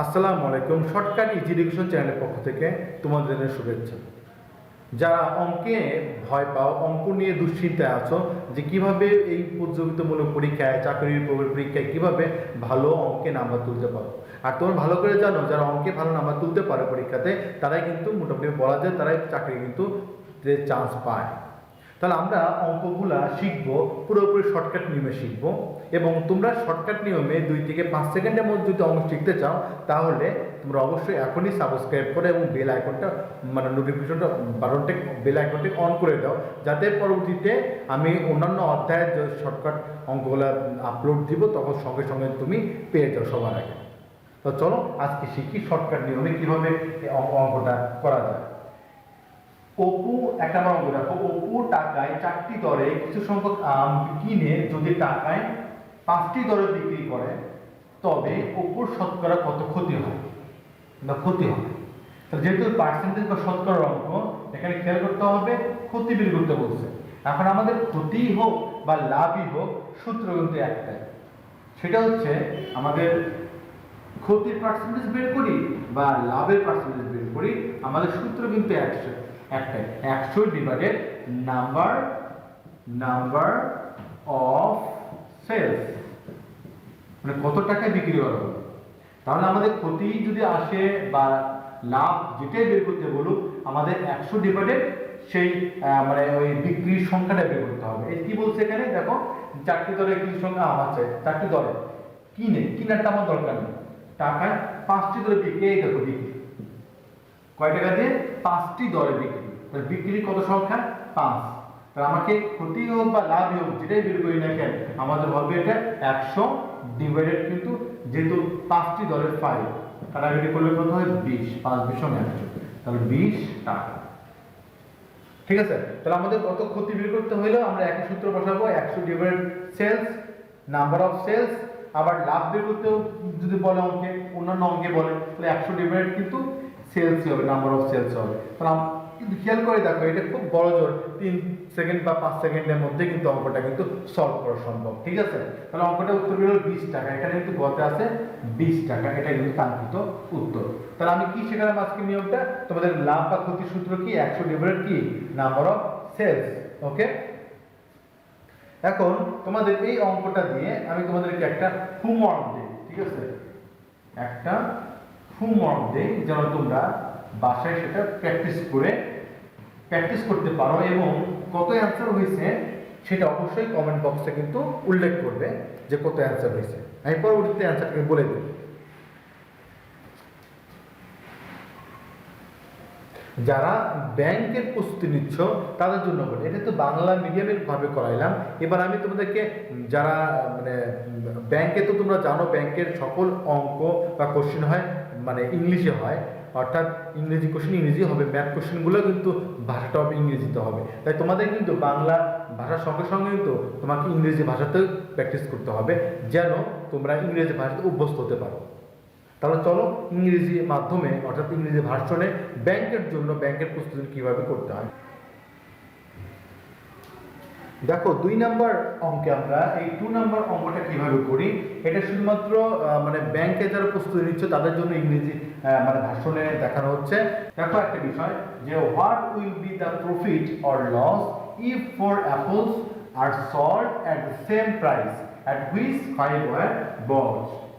আসসালামুয়ালাইকুম। Shortcut easy education চ্যানেলের পক্ষ থেকে তোমাদের শুভেচ্ছা। যারা অঙ্কে ভয় পাও, অঙ্ক নিয়ে দুশ্চিন্তায় আছো যে কিভাবে এই প্রতিযোগিতামূলক পরীক্ষায়, চাকরির পরীক্ষায় কিভাবে ভালো অঙ্কে নাম্বার তুলতে পারো। আর তোমরা ভালো করে জানো যারা অঙ্কে ভালো নাম্বার তুলতে পারে পরীক্ষাতে, তারাই কিন্তু মোটামুটি বলা যায় তারাই চাকরি কিন্তু চান্স পায়। তাহলে আমরা অঙ্কগুলা শিখবো পুরোপুরি শর্টকাট নিয়মে শিখবো, এবং তোমরা শর্টকাট নিয়মে 2 থেকে 5 সেকেন্ডের মধ্যে যদি অঙ্ক শিখতে চাও তাহলে তোমরা অবশ্যই এখনই সাবস্ক্রাইব করে এবং বেল আইকনটা মানে নোটিফিকেশনটা বাটনটা বেল আইকনটি অন করে দাও, যাতে পরবর্তীতে আমি অন্যান্য অধ্যায়ের যে শর্টকাট অঙ্কগুলো আপলোড দিব তখন সঙ্গে সঙ্গে তুমি পেয়ে যাও সবার আগে। তো চলো আজকে শিখি শর্টকাট নিয়মে কিভাবে অঙ্কটা করা যায়। অপু একটা অঙ্ক দেখো, অপু টাকায় 4টি দরে কিছু সংখ্যক আম কিনে যদি টাকায় 5টি দরে বিক্রি করে তবে অপুর শতকরা কত ক্ষতি হয় না ক্ষতি হয়। তাহলে যেহেতু পার্সেন্টেজ বা শতকরার অঙ্ক, এখানে খেয়াল করতে হবে ক্ষতি বের করতে বলছে। এখন আমাদের ক্ষতি হোক বা লাভই হোক, সূত্র কিন্তু একটাই, সেটা হচ্ছে আমাদের ক্ষতির পার্সেন্টেজ বের করি বা লাভের পার্সেন্টেজ বের করি, আমাদের সূত্র কিন্তু একটাই, 100 ডিভাইডেড নাম্বার অফ সেলস, মানে কত টাকায় বিক্রি করা হবে। তাহলে আমাদের ক্ষতি যদি আসে বা লাভ যেটাই বের করতে বলুক, আমাদের 100 ডিভাইডেড সেই মানে ওই বিক্রির সংখ্যাটা বের করতে হবে। এই কি বলছে এখানে দেখো, 4টি দরে কিছু সংখ্যা আম আছে, 4টি দরে কিনারটা আমার দরকার নেই, টাকায় 5টি দরে বিক্রি। এই দেখো বিক্রি কয় টাকা দিয়ে, 5টি দরে বিক্রি, তাহলে বিক্রি কত সংখ্যা 5। তাহলে আমাকে ক্ষতি হোক বা লাভ হোক যেটাই বের করি না কেন, আমাদের হবে এটা 100 ডিভাইডেড কিন্তু যেহেতু 5টি দরের 5 কাটাকাটি করলে কত হয় 20, 5 20 100, তাহলে 20 টাকা। ঠিক আছে, তাহলে আমাদের কত ক্ষতি বের করতে হইলো, আমরা একই সূত্র বসাবো, 100 divided sales number of sales. আবার লাভ বের করতেও যদি বলে অঙ্কে, অন্যান্য অঙ্কে বলে, তাহলে 100 ডিভাইডেড কিন্তু সেলস হবে, নাম্বার অফ সেলস হবে। তাহলে কিন্তু খেয়াল করে দেখো, এটা খুব বড় জোর, 3 সেকেন্ড বা 5 সেকেন্ডের মধ্যে কিন্তু অঙ্কটা কিন্তু সলভ করা সম্ভব। ঠিক আছে, তাহলে অঙ্কটা উত্তর বের হলো 20 টাকা। এখানে কিন্তু গতে আছে 20 টাকা, এটা কিন্তু কাঙ্ক্ষিত উত্তর। তাহলে আমি কি শেখালাম আজকে নিয়মটা, তোমাদের লাভ বা ক্ষতির সূত্র কি, 100 ডিভাইডেড কি নাম্বার অফ সেলস। ওকে, এখন তোমাদের এই অঙ্কটা দিয়ে আমি তোমাদেরকে একটা হোমওয়ার্ক দিই। ঠিক আছে, একটা হোমওয়ার্ক দেই যেন তোমরা বাসায় সেটা প্র্যাকটিস করতে পারো, এবং কত অ্যান্সার হয়েছে সেটা অবশ্যই কমেন্ট বক্সে কিন্তু উল্লেখ করবে যে কত অ্যান্সার হয়েছে। আমি পরবর্তীতে অ্যান্সারটাকে বলে দেব। যারা ব্যাংকের প্রস্তুতি নিচ্ছ তাদের জন্য বলে, এটা তো বাংলা মিডিয়ামের ভাবে করাইলাম। এবার আমি তোমাদেরকে যারা মানে ব্যাংকে, তো তোমরা জানো ব্যাংকের সকল অঙ্ক বা কোশ্চেন হয় মানে ইংলিশে হয়, অর্থাৎ ইংরেজি কোশ্চেন ইংরেজি হবে, ম্যাথ কোশ্চেনগুলো কিন্তু ভাষাটা হবে ইংরেজিতে হবে। তাই তোমাদের কিন্তু বাংলা ভাষার সঙ্গে সঙ্গে কিন্তু তোমাকে ইংরেজি ভাষাতেও প্র্যাকটিস করতে হবে, যেন তোমরা ইংরেজি ভাষাতে অভ্যস্ত হতে পারো। তাহলে চলো ইংরেজি মাধ্যমে অর্থাৎ ইংরেজি ভার্সনে ব্যাংকের জন্য ব্যাংকের প্রস্তুতি কিভাবে করতে হয় দেখো। 2 নাম্বার অঙ্কে আমরা এই 2 নাম্বার অঙ্কটা কিভাবে করি, এটা শুধুমাত্র মানে ব্যাংকে যারা প্রস্তুতি নিচ্ছে তাদের জন্য ইংরেজি মানে ভাষণে দেখানো হচ্ছে। দেখো একটা বিষয় যে what will be the profit or loss if 4 apples are sold at the same price at which 5 were bought.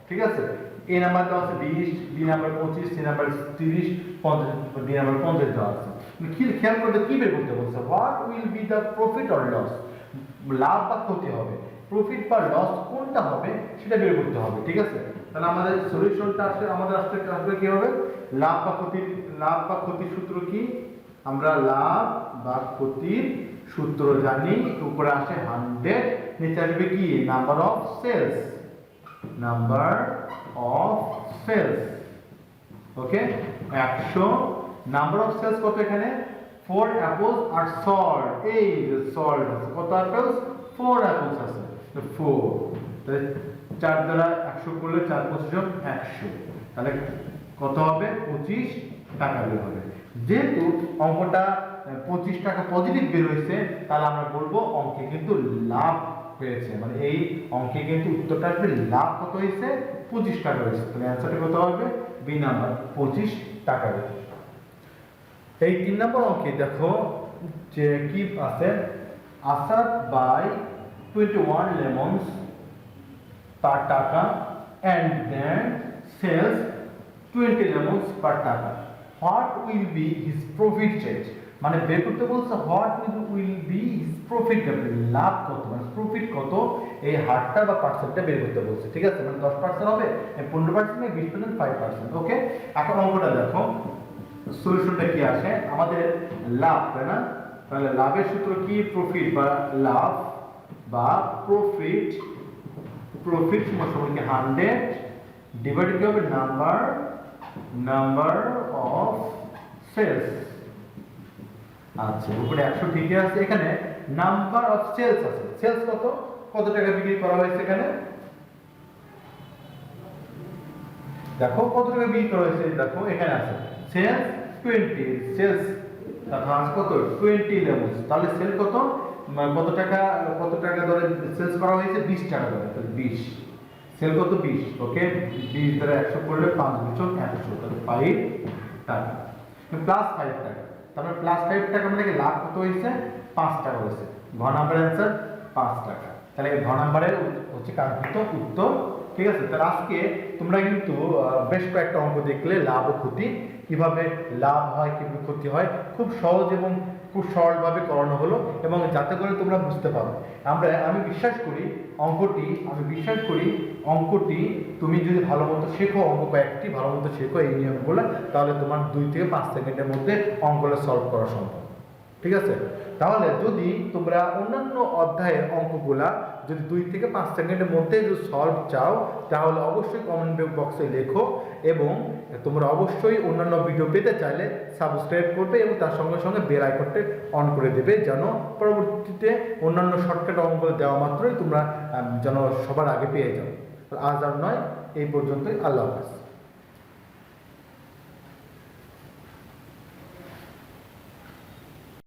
ঠিক আছে, এ নাম্বার দেওয়া আছে 20, B number 25, C number 30, 50, D number 50 দেওয়া আছে। খেয়াল করতে কি বের করতে বলছে, what will be the profit or loss, লাভ বা ক্ষতি হবে, প্রফিট বা লস কোনটা হবে সেটা বের করতে হবে। ঠিক আছে, তাহলে আমাদের সলিউশনটা আসলে আমাদের আসলে কি হবে, লাভ বা ক্ষতির সূত্র কি, আমরা লাভ বা ক্ষতির সূত্র জানি, উপরে আসে 100, নিচে আসবে কি number of sales, okay 100 number of sales কত, এখানে 4 অ্যাপলস আর সল্ট, এই যে সল্ট আছে, কত অ্যাপলস 4 অ্যাপলস আছে, 4, তাহলে 4 দ্বারা 100 করলে 4 25 100, তাহলে কত হবে 25 টাকা বের হবে। যেহেতু অঙ্কটা 25 টাকা পজিটিভ বের হয়েছে, তাহলে আমরা বলবো অঙ্কে কিন্তু লাভ হয়েছে, মানে এই অঙ্কে কিন্তু উত্তরটা আসবে লাভ কত হয়েছে 25 টাকা রয়েছে। তাহলে অ্যান্সারটা কত হবে? বি নাম্বার 25 টাকা রয়েছে। এই 3 নম্বর অঙ্কে দেখো যে কি আছে, আসাদ বাই 21 লেমনস per টাকা and then sells 20 lemons per টাকা, what will be his profit change? মানে বের করতে বলছে what will be his profit, লাভ কত মানে প্রফিট কত, এই হারটা বা পার্সেন্টটা বের করতে বলছে। ঠিক আছে, মানে 10% হবে, 15% না 20%, 5%। ওকে, এখন অঙ্কটা দেখো, সলিউশনটা কি আসে আমাদের, লাভ, তাই না? তাহলে লাভের সূত্র কি? প্রফিট বা লাভ বা প্রফিট, প্রফিট সমান কি 100 ডিভাইডেড কি হবে নাম্বার অফ সেলস। আচ্ছা, উপরে 100 ঠিকই আছে, এখানে নাম্বার অফ সেলস আছে। সেলস কত টাকা বিক্রি করা হয়েছে, এখানে দেখো কত টাকা বিক্রি করা হয়েছে, দেখো এখানে আছে সেলস 20, সেলস কত 20 লেমনস, তাহলে সেল কত টাকা ধরে সেলস করা হয়েছে 20 টাকা ধরে, তাহলে 20 সেল কত 20। ওকে, 20 দ্বারা 100 করলে 5 গুণ 100, তাহলে 5 টাকা প্লাস 5 টাকা, তারপরে প্লাস 5 টাকা মানে কি লাভ কত হয়েছে? 5 টাকা হয়েছে। ঘ নাম্বার অ্যান্সার 5 টাকা। তাহলে ঘ নাম্বারের হচ্ছে কাঙ্ক্ষিত উত্তর। ঠিক আছে, তাহলে আজকে তোমরা কিন্তু বেশ কয়েকটা অঙ্ক দেখলে লাভ ও ক্ষতি, কিভাবে লাভ হয় কিভাবে ক্ষতি হয়, খুব সহজ এবং খুব সরলভাবে করানো হলো, এবং যাতে করে তোমরা বুঝতে পারো। আমি বিশ্বাস করি অঙ্কটি তুমি যদি ভালো মতো শেখো, অঙ্ক কয়েকটি ভালো মতো শেখো এই নিয়মগুলো, তাহলে তোমার 2 থেকে 5 সেকেন্ডের মধ্যে অঙ্কগুলো সলভ করা সম্ভব। ঠিক আছে, তাহলে যদি তোমরা অন্যান্য অধ্যায়ের অঙ্কগুলা যদি 2 থেকে 5 সেকেন্ডের মধ্যে যদি সলভ চাও, তাহলে অবশ্যই কমেন্ট বক্সে লেখো, এবং তোমরা অবশ্যই অন্যান্য ভিডিও পেতে চাইলে সাবস্ক্রাইব করবে এবং তার সঙ্গে সঙ্গে বেল আইকনটি অন করে দেবে, যেন পরবর্তীতে অন্যান্য শর্টকাট অঙ্কগুলো দেওয়া মাত্রই তোমরা যেন সবার আগে পেয়ে যাও। আজ আর নয়, এই পর্যন্তই। আল্লাহ হাফেজ।